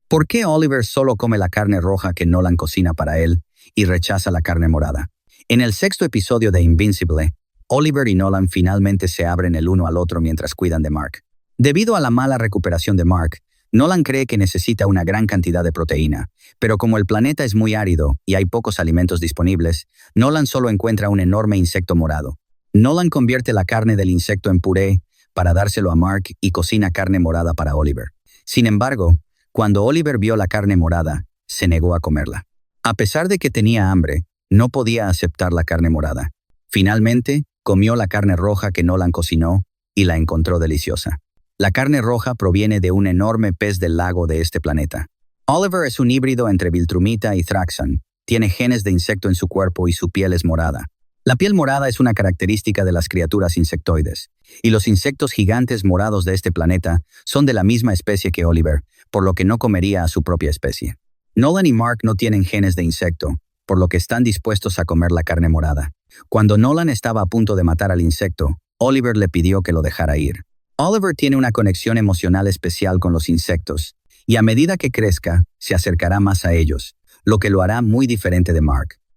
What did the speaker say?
¿Por qué Oliver solo come la carne roja que Nolan cocina para él y rechaza la carne morada? En el sexto episodio de Invincible, Oliver y Nolan finalmente se abren el uno al otro mientras cuidan de Mark. Debido a la mala recuperación de Mark, Nolan cree que necesita una gran cantidad de proteína, pero como el planeta es muy árido y hay pocos alimentos disponibles, Nolan solo encuentra un enorme insecto morado. Nolan convierte la carne del insecto en puré para dárselo a Mark y cocina carne morada para Oliver. Sin embargo, cuando Oliver vio la carne morada, se negó a comerla. A pesar de que tenía hambre, no podía aceptar la carne morada. Finalmente, comió la carne roja que Nolan cocinó y la encontró deliciosa. La carne roja proviene de un enorme pez del lago de este planeta. Oliver es un híbrido entre Viltrumita y Thraxan. Tiene genes de insecto en su cuerpo y su piel es morada. La piel morada es una característica de las criaturas insectoides, y los insectos gigantes morados de este planeta son de la misma especie que Oliver, por lo que no comería a su propia especie. Nolan y Mark no tienen genes de insecto, por lo que están dispuestos a comer la carne morada. Cuando Nolan estaba a punto de matar al insecto, Oliver le pidió que lo dejara ir. Oliver tiene una conexión emocional especial con los insectos, y a medida que crezca, se acercará más a ellos, lo que lo hará muy diferente de Mark.